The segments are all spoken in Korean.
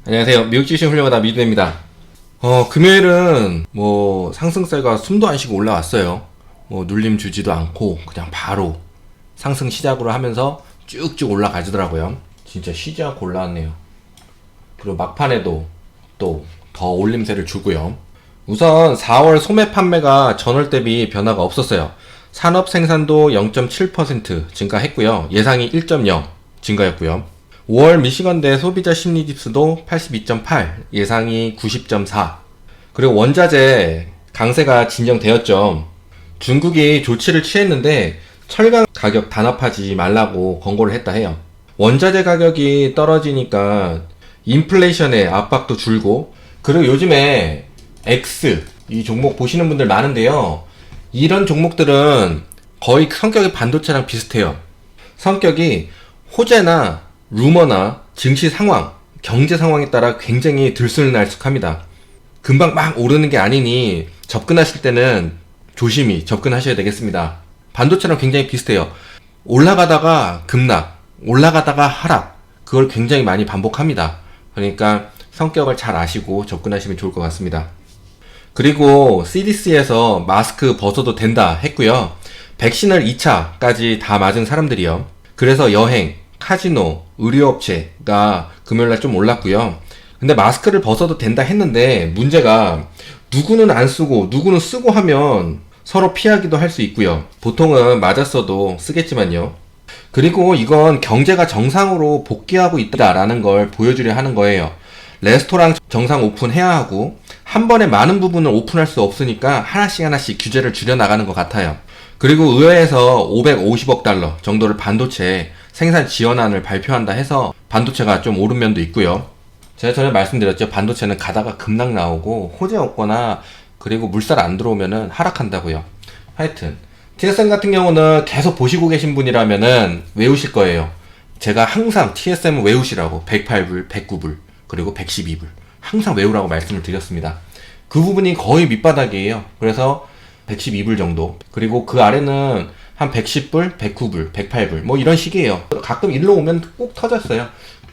안녕하세요. 미국 주식 훌륭하다 미드입니다. 금요일은 상승세가 숨도 안 쉬고 올라왔어요. 눌림 주지도 않고 그냥 바로 상승 시작으로 하면서 쭉쭉 올라가지더라고요. 진짜 쉬지 않고 올라왔네요. 그리고 막판에도 또 더 올림세를 주고요. 우선 4월 소매 판매가 전월 대비 변화가 없었어요. 산업 생산도 0.7% 증가했고요. 예상이 1.0 증가였고요. 5월 미시건대 소비자 심리지수도 82.8, 예상이 90.4. 그리고 원자재 강세가 진정되었죠. 중국이 조치를 취했는데 철강 가격 단합하지 말라고 권고를 했다 해요. 원자재 가격이 떨어지니까 인플레이션의 압박도 줄고, 그리고 요즘에 X 이 종목 보시는 분들 많은데요. 이런 종목들은 거의 성격이 반도체랑 비슷해요. 성격이 호재나 루머나 증시 상황, 경제 상황에 따라 굉장히 들쑥날쑥합니다. 금방 막 오르는 게 아니니 접근하실 때는 조심히 접근하셔야 되겠습니다. 반도체랑 굉장히 비슷해요. 올라가다가 급락, 올라가다가 하락, 그걸 굉장히 많이 반복합니다. 그러니까 성격을 잘 아시고 접근하시면 좋을 것 같습니다. 그리고 CDC에서 마스크 벗어도 된다 했고요. 백신을 2차까지 다 맞은 사람들이요. 그래서 여행, 카지노, 의료업체가 금요일날 좀 올랐고요. 근데 마스크를 벗어도 된다 했는데 문제가 누구는 안 쓰고 누구는 쓰고 하면 서로 피하기도 할 수 있고요. 보통은 맞았어도 쓰겠지만요. 그리고 이건 경제가 정상으로 복귀하고 있다라는 걸 보여주려 하는 거예요. 레스토랑 정상 오픈해야 하고 한 번에 많은 부분을 오픈할 수 없으니까 하나씩 규제를 줄여나가는 것 같아요. 그리고 의회에서 550억 달러 정도를 반도체 생산 지원안을 발표한다 해서 반도체가 좀 오른 면도 있고요. 제가 전에 말씀드렸죠. 반도체는 가다가 급락 나오고 호재 없거나 그리고 물살 안 들어오면은 하락한다고요. 하여튼 TSM 같은 경우는 계속 보시고 계신 분이라면은 외우실 거예요. 제가 항상 TSM은 외우시라고 108불, 109불, 그리고 112불 항상 외우라고 말씀을 드렸습니다. 그 부분이 거의 밑바닥이에요. 그래서 112불 정도, 그리고 그 아래는 한 110불, 109불, 108불 이런 식이에요. 가끔 일로 오면 꼭 터졌어요.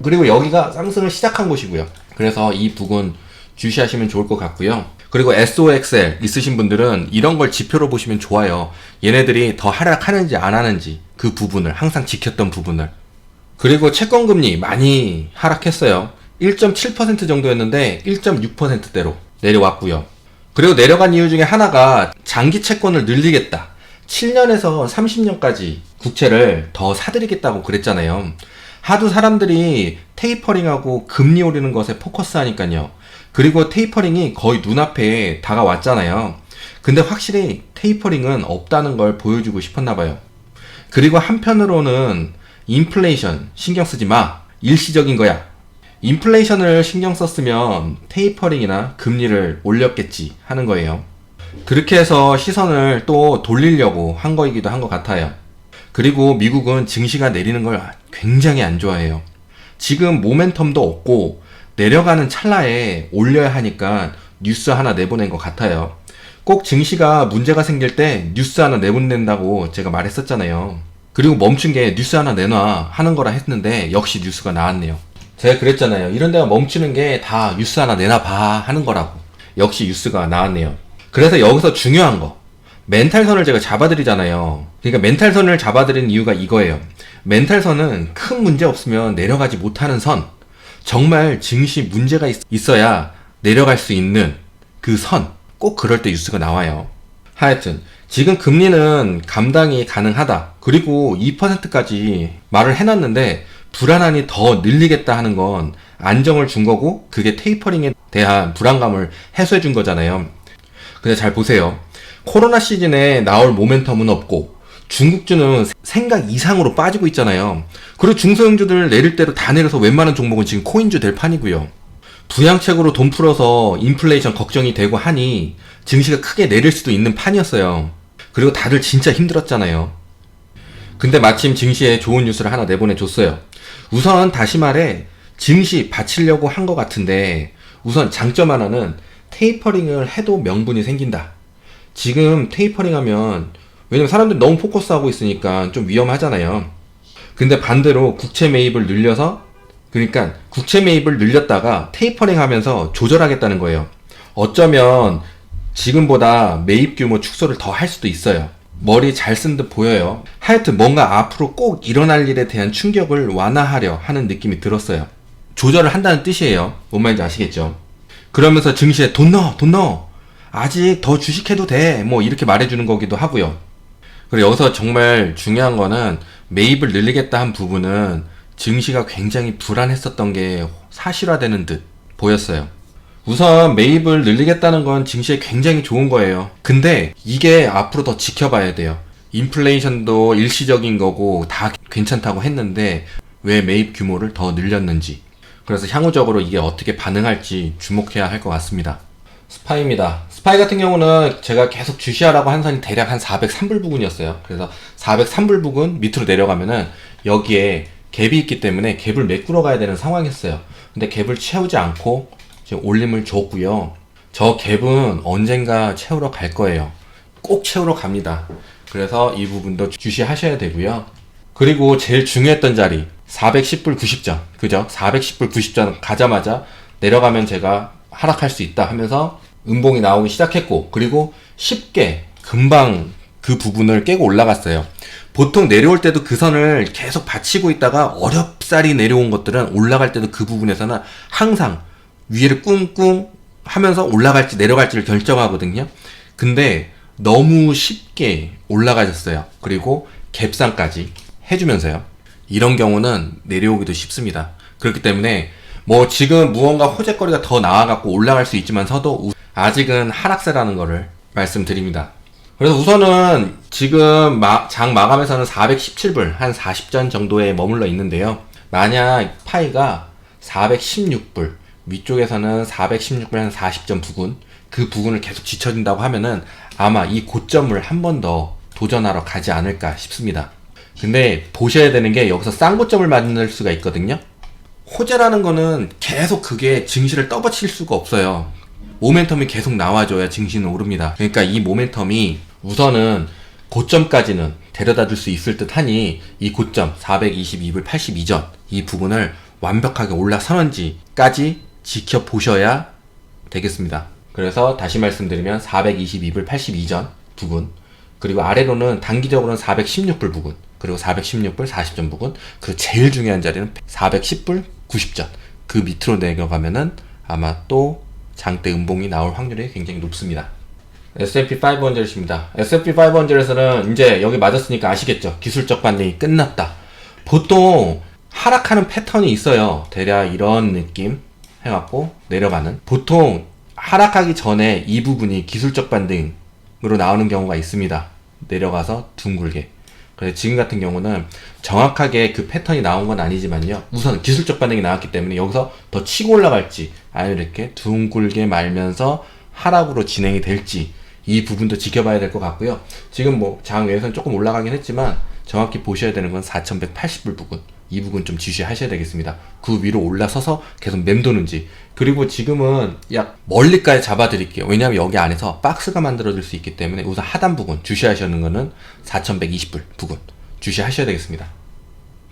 그리고 여기가 상승을 시작한 곳이고요. 그래서 이 부분 주시하시면 좋을 것 같고요. 그리고 SOXL 있으신 분들은 이런 걸 지표로 보시면 좋아요. 얘네들이 더 하락하는지 안 하는지 그 부분을 항상 지켰던 부분을. 그리고 채권금리 많이 하락했어요. 1.7% 정도였는데 1.6%대로 내려왔고요. 그리고 내려간 이유 중에 하나가 장기 채권을 늘리겠다. 7년에서 30년까지 국채를 더 사들이겠다고 그랬잖아요. 하도 사람들이 테이퍼링하고 금리 오르는 것에 포커스 하니까요. 그리고 테이퍼링이 거의 눈앞에 다가왔잖아요. 근데 확실히 테이퍼링은 없다는 걸 보여주고 싶었나봐요. 그리고 한편으로는 인플레이션 신경 쓰지 마. 일시적인 거야. 인플레이션을 신경 썼으면 테이퍼링이나 금리를 올렸겠지 하는 거예요. 그렇게 해서 시선을 또 돌리려고 한 거이기도 한 것 같아요. 그리고 미국은 증시가 내리는 걸 굉장히 안 좋아해요. 지금 모멘텀도 없고 내려가는 찰나에 올려야 하니까 뉴스 하나 내보낸 것 같아요. 꼭 증시가 문제가 생길 때 뉴스 하나 내보낸다고 제가 말했었잖아요. 그리고 멈춘 게 뉴스 하나 내놔 하는 거라 했는데 역시 뉴스가 나왔네요. 제가 그랬잖아요. 이런 데가 멈추는 게 다 뉴스 하나 내놔봐 하는 거라고. 역시 뉴스가 나왔네요. 그래서 여기서 중요한 거, 멘탈선을 제가 잡아드리잖아요. 그러니까 멘탈선을 잡아드리는 이유가 이거예요. 멘탈선은 큰 문제 없으면 내려가지 못하는 선, 정말 증시 문제가 있어야 내려갈 수 있는 그 선, 꼭 그럴 때 뉴스가 나와요. 하여튼 지금 금리는 감당이 가능하다, 그리고 2%까지 말을 해놨는데 불안함이 더 늘리겠다 하는 건 안정을 준 거고, 그게 테이퍼링에 대한 불안감을 해소해 준 거잖아요. 근데 잘 보세요. 코로나 시즌에 나올 모멘텀은 없고 중국주는 생각 이상으로 빠지고 있잖아요. 그리고 중소형주들 내릴 대로 다 내려서 웬만한 종목은 지금 코인주 될 판이고요. 부양책으로 돈 풀어서 인플레이션 걱정이 되고 하니 증시가 크게 내릴 수도 있는 판이었어요. 그리고 다들 진짜 힘들었잖아요. 근데 마침 증시에 좋은 뉴스를 하나 내보내줬어요. 우선 다시 말해 증시 받치려고 한 것 같은데, 우선 장점 하나는 테이퍼링을 해도 명분이 생긴다. 지금 테이퍼링 하면, 왜냐면 사람들이 너무 포커스하고 있으니까 좀 위험하잖아요. 근데 반대로 국채 매입을 늘려서 그러니까 국채 매입을 늘렸다가 테이퍼링 하면서 조절하겠다는 거예요. 어쩌면 지금보다 매입 규모 축소를 더 할 수도 있어요. 머리 잘 쓴 듯 보여요. 하여튼 뭔가 앞으로 꼭 일어날 일에 대한 충격을 완화하려 하는 느낌이 들었어요. 조절을 한다는 뜻이에요. 뭔 말인지 아시겠죠? 그러면서 증시에 돈 넣어. 아직 더 주식해도 돼. 뭐 이렇게 말해주는 거기도 하고요. 그리고 여기서 정말 중요한 거는 매입을 늘리겠다 한 부분은 증시가 굉장히 불안했었던 게 사실화되는 듯 보였어요. 우선 매입을 늘리겠다는 건 증시에 굉장히 좋은 거예요. 근데 이게 앞으로 더 지켜봐야 돼요. 인플레이션도 일시적인 거고 다 괜찮다고 했는데 왜 매입 규모를 더 늘렸는지. 그래서 향후적으로 이게 어떻게 반응할지 주목해야 할 것 같습니다. 스파이입니다. 스파이 같은 경우는 제가 계속 주시하라고 한 선이 대략 한 403불 부근이었어요. 그래서 403불 부근 밑으로 내려가면은 여기에 갭이 있기 때문에 갭을 메꾸러 가야 되는 상황이었어요. 근데 갭을 채우지 않고 지금 올림을 줬고요. 저 갭은 언젠가 채우러 갈 거예요. 꼭 채우러 갑니다. 그래서 이 부분도 주시하셔야 되고요. 그리고 제일 중요했던 자리 410불 90전 그죠? 410불 90전 가자마자 내려가면 제가 하락할 수 있다 하면서 음봉이 나오기 시작했고, 그리고 쉽게 금방 그 부분을 깨고 올라갔어요. 보통 내려올 때도 그 선을 계속 받치고 있다가 어렵사리 내려온 것들은 올라갈 때도 그 부분에서는 항상 위를 꿍꿍 하면서 올라갈지 내려갈지를 결정하거든요. 근데 너무 쉽게 올라가셨어요. 그리고 갭상까지 해주면서요. 이런 경우는 내려오기도 쉽습니다. 그렇기 때문에 뭐 지금 무언가 호재거리가 더 나와갖고 올라갈 수 있지만서도 아직은 하락세라는 거를 말씀드립니다. 그래서 우선은 지금 장 마감에서는 417불 한 40전 정도에 머물러 있는데요. 만약 파이가 416불 위쪽에서는 416불 한 40전 부근, 그 부근을 계속 지쳐진다고 하면은 아마 이 고점을 한 번 더 도전하러 가지 않을까 싶습니다. 근데 보셔야 되는 게 여기서 쌍고점을 만들 수가 있거든요. 호재라는 거는 계속 그게 증시를 떠받칠 수가 없어요. 모멘텀이 계속 나와줘야 증시는 오릅니다. 그러니까 이 모멘텀이 우선은 고점까지는 데려다 줄 수 있을 듯 하니 이 고점 422불 82전 이 부분을 완벽하게 올라서는지까지 지켜보셔야 되겠습니다. 그래서 다시 말씀드리면 422불 82전 부분, 그리고 아래로는 단기적으로는 416불 부근, 그리고 416불 40전 부근, 그리고 제일 중요한 자리는 410불 90전 그 밑으로 내려가면은 아마 또 장대 음봉이 나올 확률이 굉장히 높습니다. S&P 500입니다. S&P 500에서는 이제 여기 맞았으니까 아시겠죠? 기술적 반등이 끝났다. 보통 하락하는 패턴이 있어요. 대략 이런 느낌 해갖고 내려가는. 보통 하락하기 전에 이 부분이 기술적 반등으로 나오는 경우가 있습니다. 내려가서 둥글게. 그래서 지금 같은 경우는 정확하게 그 패턴이 나온 건 아니지만요. 우선 기술적 반응이 나왔기 때문에 여기서 더 치고 올라갈지 아니면 이렇게 둥글게 말면서 하락으로 진행이 될지 이 부분도 지켜봐야 될 것 같고요. 지금 뭐 장외에서는 조금 올라가긴 했지만 정확히 보셔야 되는 건 4180불 부근, 이 부분 좀 지시하셔야 되겠습니다. 그 위로 올라서서 계속 맴도는지. 그리고 지금은 약 멀리까지 잡아드릴게요. 왜냐하면 여기 안에서 박스가 만들어질 수 있기 때문에 우선 하단 부분 주시하셔야 하는 거는 4120불 부근 주시하셔야 되겠습니다.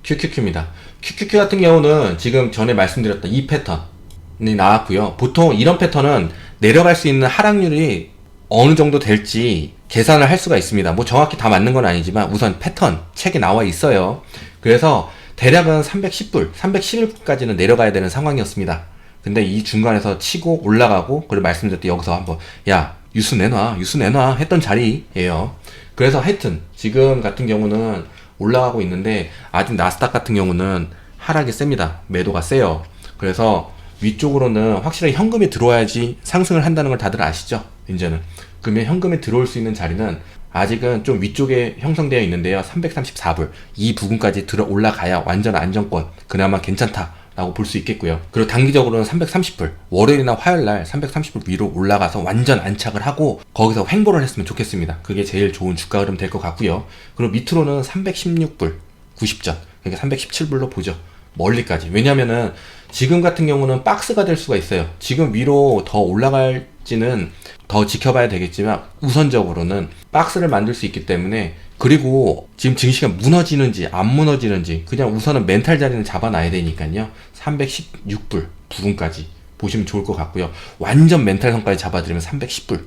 QQQ입니다. QQQ 같은 경우는 지금 전에 말씀드렸던 이 패턴이 나왔고요. 보통 이런 패턴은 내려갈 수 있는 하락률이 어느 정도 될지 계산을 할 수가 있습니다. 뭐 정확히 다 맞는 건 아니지만 우선 패턴 책에 나와 있어요. 그래서 대략은 310불, 311불까지는 내려가야 되는 상황이었습니다. 근데 이 중간에서 치고 올라가고, 그리고 말씀드렸듯이 여기서 한번 야 뉴스 내놔 했던 자리예요. 그래서 하여튼 지금 같은 경우는 올라가고 있는데 아직 나스닥 같은 경우는 하락이 셉니다. 매도가 세요. 그래서 위쪽으로는 확실히 현금이 들어와야지 상승을 한다는 걸 다들 아시죠? 이제는. 그러면 현금이 들어올 수 있는 자리는 아직은 좀 위쪽에 형성되어 있는데요. 334불 이 부분까지 들어 올라가야 완전 안정권 그나마 괜찮다라고 볼 수 있겠고요. 그리고 단기적으로는 330불 월요일이나 화요일날 330불 위로 올라가서 완전 안착을 하고 거기서 횡보를 했으면 좋겠습니다. 그게 제일 좋은 주가 흐름 될 것 같고요. 그리고 밑으로는 316불 90전 그러니까 317불로 보죠. 멀리까지. 왜냐면은 지금 같은 경우는 박스가 될 수가 있어요. 지금 위로 더 올라갈지는 더 지켜봐야 되겠지만 우선적으로는 박스를 만들 수 있기 때문에, 그리고 지금 증시가 무너지는지 안 무너지는지 그냥 우선은 멘탈 자리는 잡아놔야 되니까요. 316불 부근까지 보시면 좋을 것 같고요. 완전 멘탈 선까지 잡아드리면 310불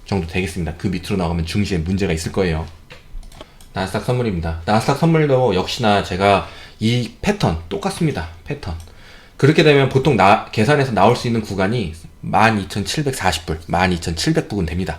정도 되겠습니다. 그 밑으로 나가면 증시에 문제가 있을 거예요. 나스닥 선물입니다. 나스닥 선물도 역시나 제가 이 패턴 똑같습니다. 패턴. 그렇게 되면 보통 계산해서 나올 수 있는 구간이 12,740불, 12,700부근 됩니다.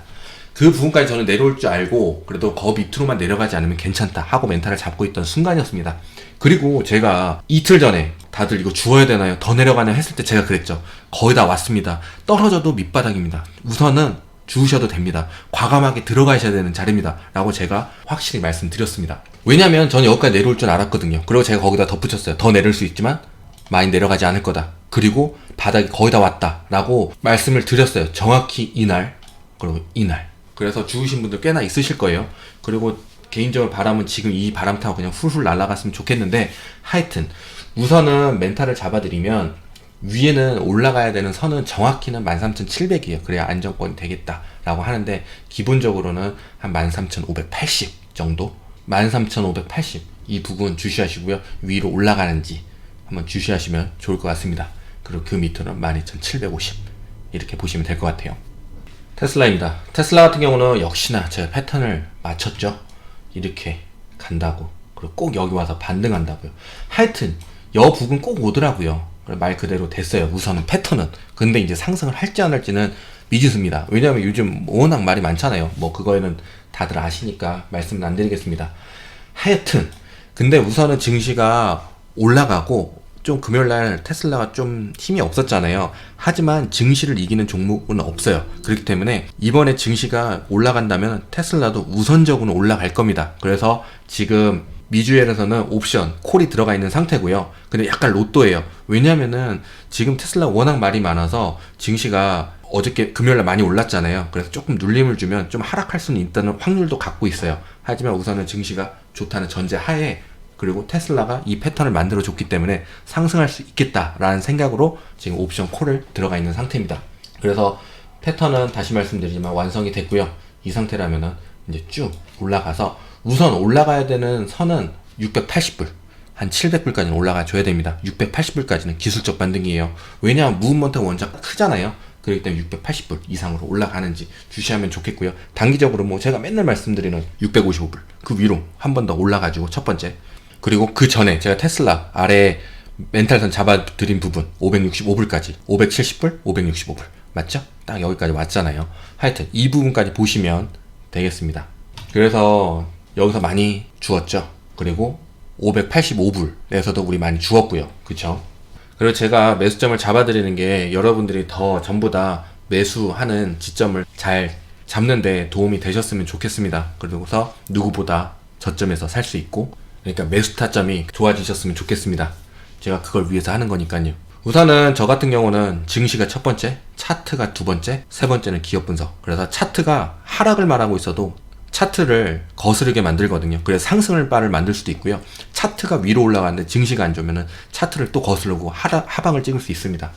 그 부분까지 저는 내려올 줄 알고 그래도 거 밑으로만 내려가지 않으면 괜찮다 하고 멘탈을 잡고 있던 순간이었습니다. 그리고 제가 이틀 전에 다들 이거 주워야 되나요? 더 내려가냐 했을 때 제가 그랬죠. 거의 다 왔습니다. 떨어져도 밑바닥입니다. 우선은 주우셔도 됩니다. 과감하게 들어가셔야 되는 자리입니다. 라고 제가 확실히 말씀드렸습니다. 왜냐면 저는 여기까지 내려올 줄 알았거든요. 그리고 제가 거기다 덧붙였어요. 더 내릴 수 있지만 많이 내려가지 않을 거다. 그리고 바닥이 거의 다 왔다. 라고 말씀을 드렸어요. 정확히 이날, 그리고 이날. 그래서 주우신 분들 꽤나 있으실 거예요. 그리고 개인적으로 바람은 지금 이 바람 타고 그냥 훌훌 날아갔으면 좋겠는데, 하여튼 우선은 멘탈을 잡아드리면 위에는 올라가야 되는 선은 정확히는 13,700이에요. 그래야 안정권이 되겠다라고 하는데, 기본적으로는 한 13,580 정도? 13,580 이 부분 주시하시고요. 위로 올라가는지 한번 주시하시면 좋을 것 같습니다. 그리고 그 밑으로는 12,750 이렇게 보시면 될 것 같아요. 테슬라입니다. 테슬라 같은 경우는 역시나 제가 패턴을 맞췄죠. 이렇게 간다고, 그리고 꼭 여기 와서 반등한다고요. 하여튼 여 부분 꼭 오더라고요. 말 그대로 됐어요. 우선은 패턴은. 근데 이제 상승을 할지 안 할지는 미지수입니다. 왜냐하면 요즘 워낙 말이 많잖아요. 뭐 그거에는 다들 아시니까 말씀은 안 드리겠습니다. 하여튼 근데 우선은 증시가 올라가고, 좀 금요일날 테슬라가 좀 힘이 없었잖아요. 하지만 증시를 이기는 종목은 없어요. 그렇기 때문에 이번에 증시가 올라간다면 테슬라도 우선적으로 올라갈 겁니다. 그래서 지금 미주엘에서는 옵션, 콜이 들어가 있는 상태고요. 근데 약간 로또예요. 왜냐면은 지금 테슬라 워낙 말이 많아서 증시가 어저께 금요일날 많이 올랐잖아요. 그래서 조금 눌림을 주면 좀 하락할 수는 있다는 확률도 갖고 있어요. 하지만 우선은 증시가 좋다는 전제 하에, 그리고 테슬라가 이 패턴을 만들어 줬기 때문에 상승할 수 있겠다라는 생각으로 지금 옵션 콜을 들어가 있는 상태입니다. 그래서 패턴은 다시 말씀드리지만 완성이 됐고요. 이 상태라면은 이제 쭉 올라가서, 우선 올라가야 되는 선은 680불, 한 700불까지는 올라가 줘야 됩니다. 680불까지는 기술적 반등이에요. 왜냐하면 무브먼트가 원작 크잖아요. 그렇기 때문에 680불 이상으로 올라가는지 주시하면 좋겠고요. 단기적으로 뭐 제가 맨날 말씀드리는 655불 그 위로 한 번 더 올라가지고 첫 번째, 그리고 그 전에 제가 테슬라 아래 멘탈선 잡아드린 부분 565불까지, 570불, 565불 맞죠? 딱 여기까지 왔잖아요. 하여튼 이 부분까지 보시면 되겠습니다. 그래서 여기서 많이 주었죠. 그리고 585불에서도 우리 많이 주었고요. 그쵸? 그리고 제가 매수점을 잡아드리는 게 여러분들이 더 전부 다 매수하는 지점을 잘 잡는데 도움이 되셨으면 좋겠습니다. 그러고서 누구보다 저점에서 살 수 있고, 그러니까 매수 타점이 좋아지셨으면 좋겠습니다. 제가 그걸 위해서 하는 거니까요. 우선은 저 같은 경우는 증시가 첫 번째, 차트가 두 번째, 세 번째는 기업 분석. 그래서 차트가 하락을 말하고 있어도 차트를 거스르게 만들거든요. 그래서 상승을 바를 만들 수도 있고요. 차트가 위로 올라가는데 증시가 안 좋으면은 차트를 또 거스르고 하방을 찍을 수 있습니다.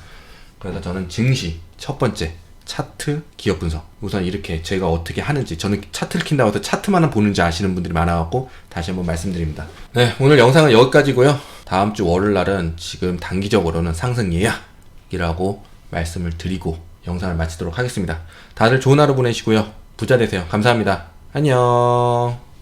그래서 저는 증시 첫 번째, 차트, 기업 분석. 우선 이렇게 제가 어떻게 하는지, 저는 차트를 킨다고 해서 차트만은 보는지 아시는 분들이 많아갖고 다시 한번 말씀드립니다. 네, 오늘 영상은 여기까지고요. 다음 주 월요일날은 지금 단기적으로는 상승 예약이라고 말씀을 드리고 영상을 마치도록 하겠습니다. 다들 좋은 하루 보내시고요. 부자 되세요. 감사합니다. 안녕.